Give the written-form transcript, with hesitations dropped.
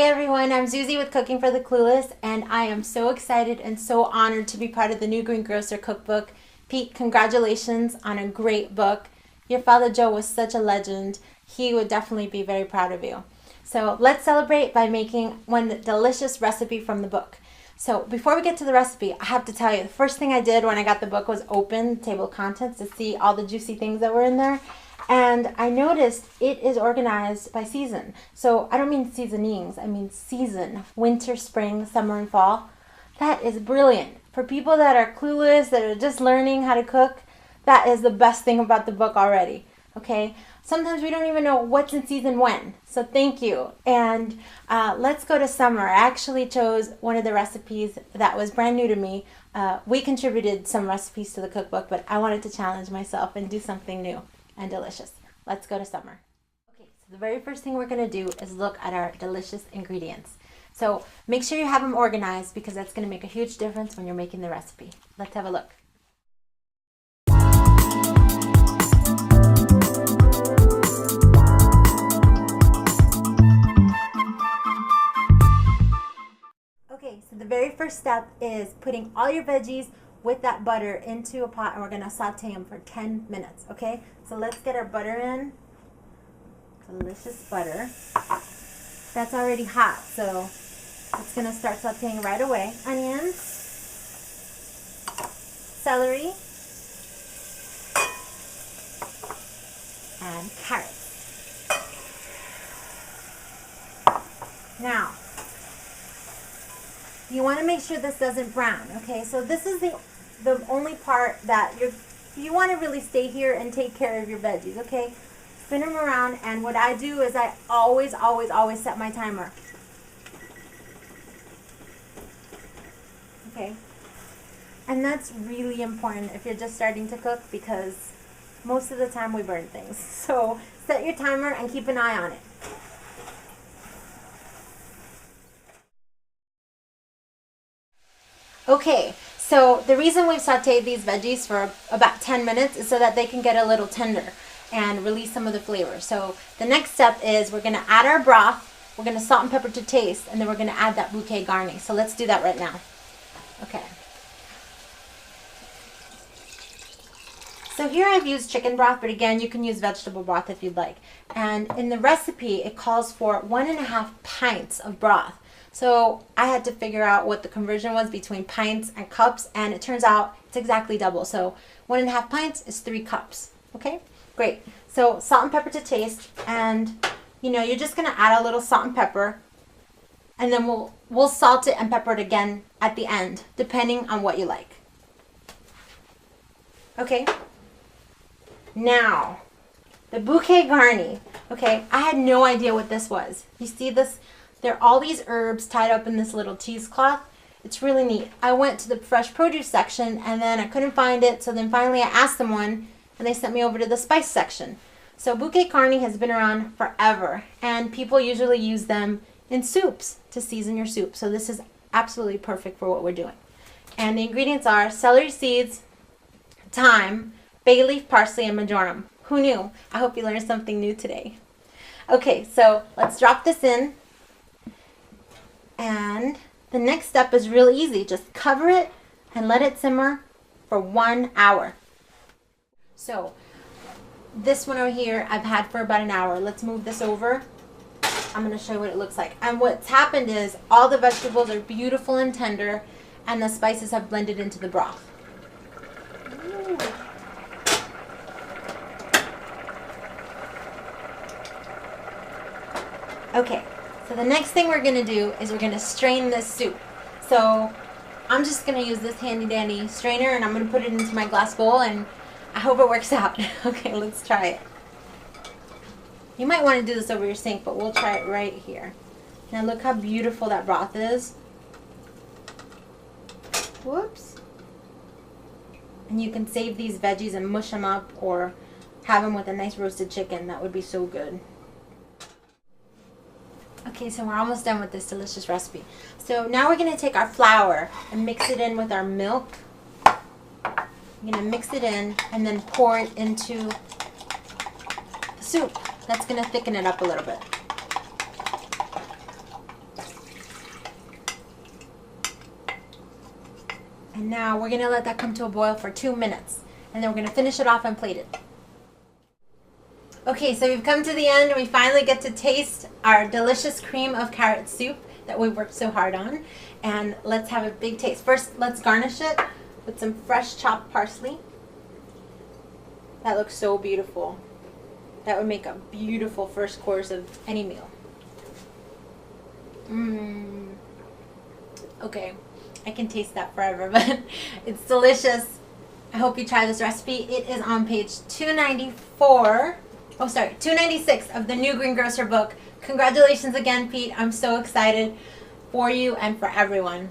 everyone, I'm Zuzy with Cooking for the Clueless, and I am so excited and so honored to be part of the new Greengrocer Cookbook. Pete, congratulations on a great book. Your father Joe was such a legend. He would definitely be very proud of you. So let's celebrate by making one delicious recipe from the book. So before we get to the recipe, I have to tell you, the first thing I did when I got the book was open the table of contents to see all the juicy things that were in there. And I noticed it is organized by season. So I don't mean seasonings, I mean season. Winter, spring, summer, and fall. That is brilliant. For people that are clueless, that are just learning how to cook, that is the best thing about the book already. Okay? Sometimes we don't even know what's in season when. So thank you. And let's go to summer. I actually chose one of the recipes that was brand new to me. We contributed some recipes to the cookbook, but I wanted to challenge myself and do something new and delicious. Let's go to summer. Okay, so the very first thing we're going to do is look at our delicious ingredients. So make sure you have them organized because that's going to make a huge difference when you're making the recipe. Let's have a look. Okay, so the very first step is putting all your veggies with that butter into a pot, and we're going to saute them for 10 minutes, okay? So let's get our butter in. Delicious butter. That's already hot, so it's going to start sauteing right away. Onions, celery, and carrots. Now, you want to make sure this doesn't brown, okay? So this is the only part that you want to really stay here and take care of your veggies, okay? Spin them around, and what I do is I always set my timer. Okay? And that's really important if you're just starting to cook because most of the time we burn things. So set your timer and keep an eye on it. Okay, so the reason we've sauteed these veggies for about 10 minutes is so that they can get a little tender and release some of the flavor. So the next step is we're going to add our broth, we're going to salt and pepper to taste, and then we're going to add that bouquet garni. So let's do that right now. Okay. So here I've used chicken broth, but again, you can use vegetable broth if you'd like. And in the recipe, it calls for 1.5 pints of broth. So I had to figure out what the conversion was between pints and cups, and it turns out it's exactly double. So 1.5 pints is 3 cups. Okay, great. So salt and pepper to taste, and you're just gonna add a little salt and pepper, and then we'll salt it and pepper it again at the end, depending on what you like. Okay. Now, the bouquet garni. Okay, I had no idea what this was. You see this? There are all these herbs tied up in this little cheesecloth. It's really neat. I went to the fresh produce section and then I couldn't find it. So then finally I asked someone and they sent me over to the spice section. So bouquet garni has been around forever and people usually use them in soups to season your soup. So this is absolutely perfect for what we're doing. And the ingredients are celery seeds, thyme, bay leaf, parsley, and marjoram. Who knew? I hope you learned something new today. Okay, so let's drop this in. And the next step is real easy. Just cover it and let it simmer for 1 hour. So this one over here I've had for about an hour. Let's move this over. I'm going to show you what it looks like. And what's happened is all the vegetables are beautiful and tender and the spices have blended into the broth. Ooh. Okay. So the next thing we're going to do is we're going to strain this soup. So I'm just going to use this handy dandy strainer and I'm going to put it into my glass bowl and I hope it works out. Okay, let's try it. You might want to do this over your sink, but we'll try it right here. Now look how beautiful that broth is. Whoops. And you can save these veggies and mush them up or have them with a nice roasted chicken. That would be so good. Okay, so we're almost done with this delicious recipe. So now we're going to take our flour and mix it in with our milk. I'm going to mix it in and then pour it into the soup. That's going to thicken it up a little bit. And now we're gonna let that come to a boil for 2 minutes. And then we're gonna finish it off and plate it. Okay, so we've come to the end and we finally get to taste our delicious cream of carrot soup that we worked so hard on. And let's have a big taste. First, let's garnish it with some fresh chopped parsley. That looks so beautiful. That would make a beautiful first course of any meal. Okay, I can taste that forever, but it's delicious. I hope you try this recipe. It is on page 294. Oh, sorry, 296 of the new Greengrocer book. Congratulations again, Pete. I'm so excited for you and for everyone.